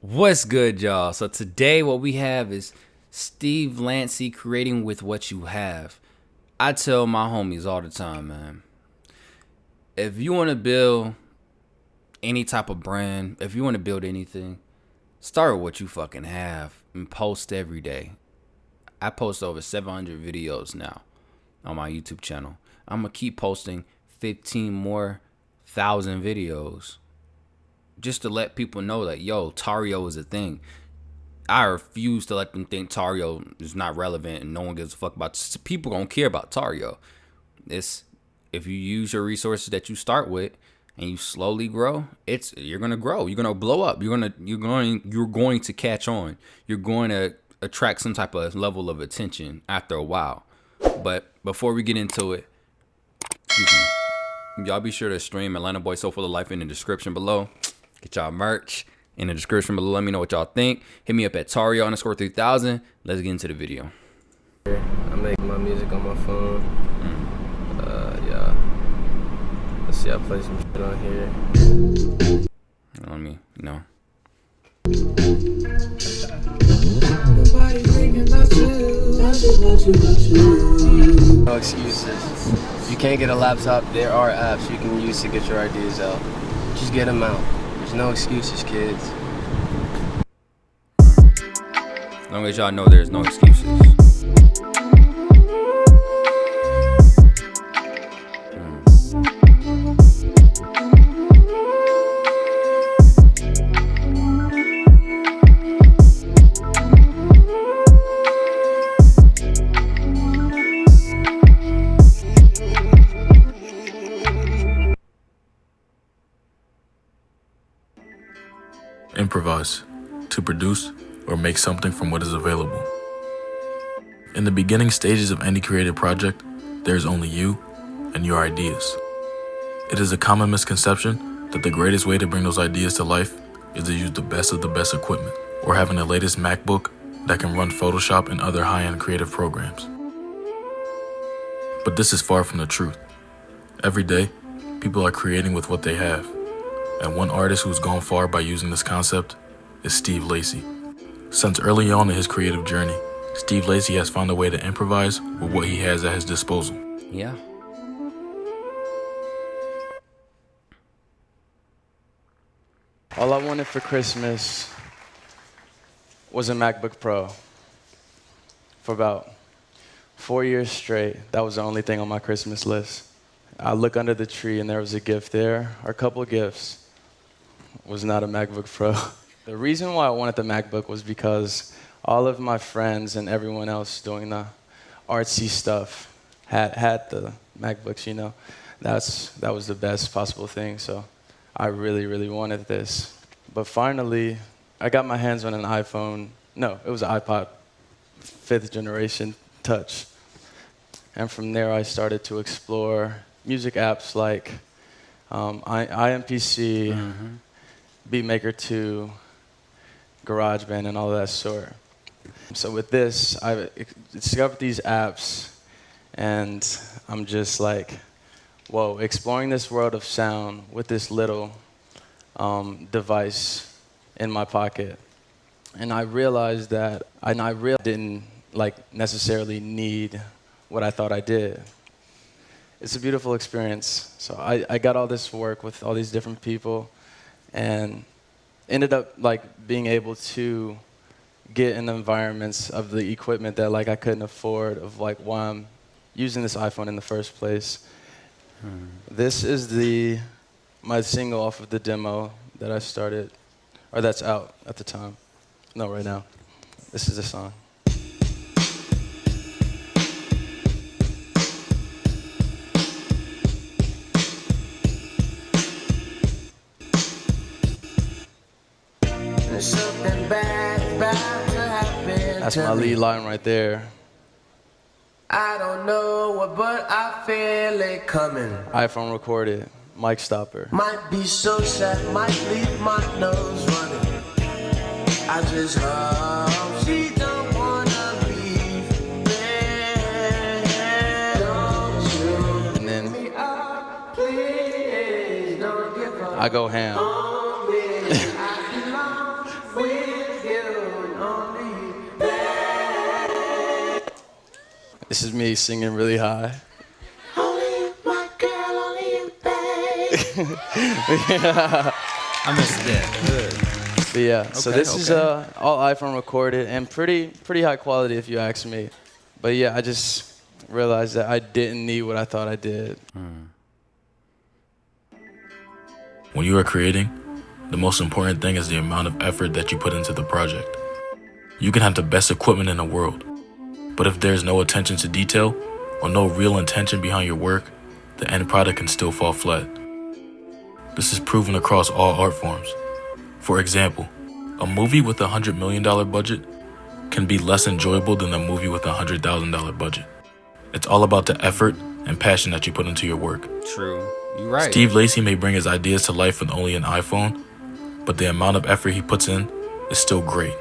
What's good, y'all? So today what we have is Steve Lacy creating with what you have. I tell my homies all the time, man, if you want to build any type of brand, if you want to build anything, start with what you fucking have and post every day. I post over 700 videos now on my YouTube channel. I'm going to keep posting 15 more thousand videos just to let people know that, yo, Tario is a thing. I refuse to let them think Tario is not relevant and no one gives a fuck about. People don't care about Tario. It's if you use your resources that you start with and you slowly grow, you're gonna grow. You're gonna blow up. You're going to catch on. You're going to attract some type of level of attention after a while. But before we get into it, y'all be sure to stream Atlanta Boy So Full of Life in the description below. Get y'all merch in the description below. Let me know what y'all think. Hit me up at Tario_3000. Let's get into the video. I make my music on my phone. Yeah. Let's see, I play some shit on here. Let me know. No excuses. If you can't get a laptop, there are apps you can use to get your ideas out. Just get them out. There's no excuses, kids. As long as y'all know there's no excuses. Improvise, to produce or make something from what is available. In the beginning stages of any creative project, there is only you and your ideas. It is a common misconception that the greatest way to bring those ideas to life is to use the best of the best equipment or having the latest MacBook that can run Photoshop and other high-end creative programs. But this is far from the truth. Every day, people are creating with what they have. And one artist who's gone far by using this concept is Steve Lacy. Since early on in his creative journey, Steve Lacy has found a way to improvise with what he has at his disposal. Yeah. All I wanted for Christmas was a MacBook Pro. For about 4 years straight, that was the only thing on my Christmas list. I look under the tree and there was a gift there, or a couple of gifts. Was not a MacBook Pro. The reason why I wanted the MacBook was because all of my friends and everyone else doing the artsy stuff had the MacBooks, you know. That was the best possible thing, so I really, really wanted this. But finally, I got my hands on an iPhone. No, it was an iPod, 5th generation touch. And from there, I started to explore music apps like IMPC, Beatmaker 2, GarageBand, and all that sort. So with this, I discovered these apps, and I'm just like, whoa, exploring this world of sound with this little device in my pocket. And I realized that I didn't necessarily need what I thought I did. It's a beautiful experience. So I got all this work with all these different people, and ended up being able to get in the environments of the equipment that I couldn't afford, of why I'm using this iPhone in the first place. This is my single off of the demo that I started, or that's out at the time. No, right now. This is the song. That's my lead line right there. I don't know what, but I feel it coming. iPhone recorded, mic stopper. Might be so sad, might leave my nose running. I just hope she don't wanna leave me. Don't you And then me up, please don't give up I go ham. on me. I belong with This is me singing really high. Only you, my girl, only you, babe. I missed that. Good. But yeah, so Okay, this is all iPhone recorded and pretty high quality if you ask me. But yeah, I just realized that I didn't need what I thought I did. When you are creating, the most important thing is the amount of effort that you put into the project. You can have the best equipment in the world, but if there's no attention to detail or no real intention behind your work, the end product can still fall flat. This is proven across all art forms. For example, a movie with a $100 million budget can be less enjoyable than a movie with a $100,000 budget. It's all about the effort and passion that you put into your work. True. You're right. Steve Lacy may bring his ideas to life with only an iPhone, but the amount of effort he puts in is still great.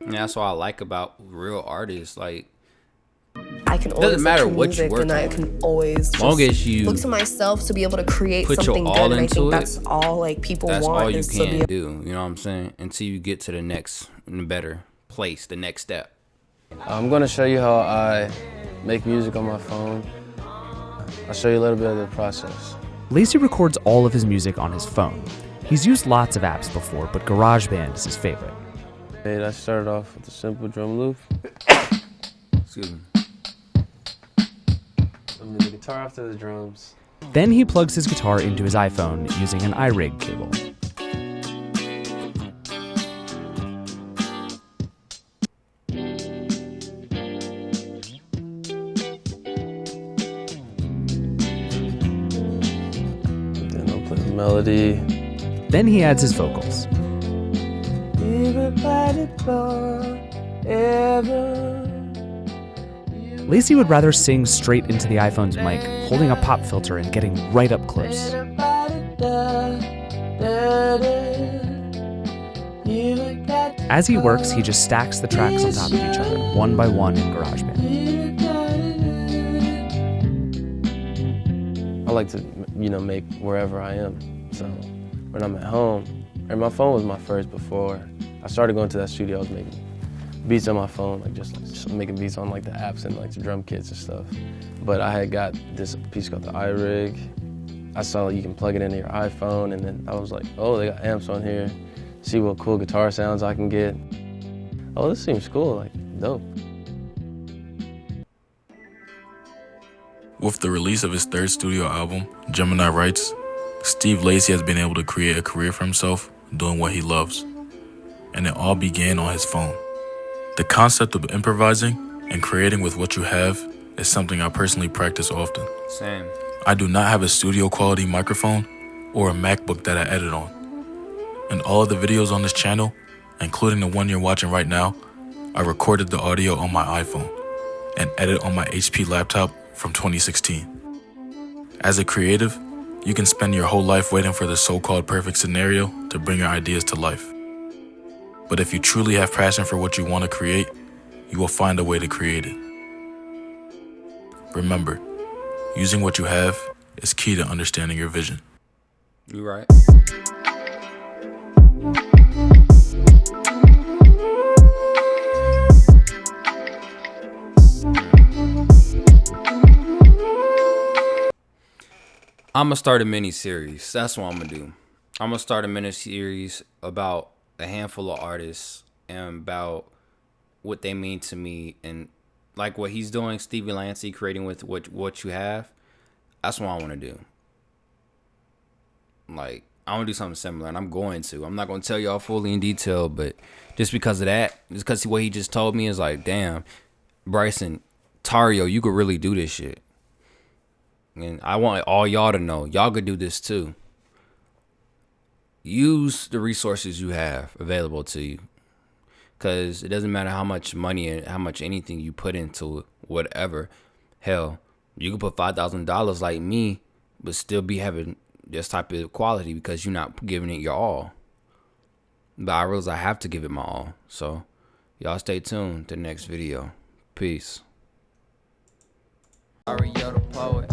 And that's what I like about real artists. Like, I can always doesn't matter look to what you music work and I on. can always just Long as you look to myself to be able to create put your something all good, and I into think it, that's all like people that's want all you is to be can do. You know what I'm saying? Until you get to the next, better place, the next step. I'm gonna show you how I make music on my phone. I'll show you a little bit of the process. Lacy records all of his music on his phone. He's used lots of apps before, but GarageBand is his favorite. Hey, I started off with a simple drum loop. Excuse me. I mean, the guitar after the drums. Then he plugs his guitar into his iPhone using an iRig cable. Then I'll play the melody. Then he adds his vocals. Lacy would rather sing straight into the iPhone's mic, holding a pop filter and getting right up close. As he works, he just stacks the tracks on top of each other, one by one in GarageBand. I like to, make wherever I am. So when I'm at home, and my phone was my first before I started going to that studio. I was making beats on my phone, just making beats on like the apps and like the drum kits and stuff. But I had got this piece called the iRig. I saw you can plug it into your iPhone, and then I was like, oh, they got amps on here. See what cool guitar sounds I can get. Oh, this seems cool, like dope. With the release of his third studio album, Gemini Writes, Steve Lacy has been able to create a career for himself doing what he loves. And it all began on his phone. The concept of improvising and creating with what you have is something I personally practice often. Same. I do not have a studio quality microphone or a MacBook that I edit on. And all of the videos on this channel, including the one you're watching right now, I recorded the audio on my iPhone and edit on my HP laptop from 2016. As a creative, you can spend your whole life waiting for the so-called perfect scenario to bring your ideas to life. But if you truly have passion for what you want to create, you will find a way to create it. Remember, using what you have is key to understanding your vision. You right. I'm gonna start a mini series. That's what I'm gonna do. I'm gonna start a mini series about a handful of artists and about what they mean to me, and like what he's doing, Stevie Lacy, creating with what you have. That's what I want to do. Like, I want to do something similar, and I'm going to. I'm not going to tell y'all fully in detail, but just because of that, just because what he just told me is like, damn, Bryson, Tario, you could really do this shit. And I want all y'all to know, y'all could do this too. Use the resources you have available to you. Because it doesn't matter how much money and how much anything you put into it, whatever. Hell, you can put $5,000 like me, but still be having this type of quality because you're not giving it your all. But I realize I have to give it my all. So, y'all stay tuned to the next video. Peace. Ario the poet.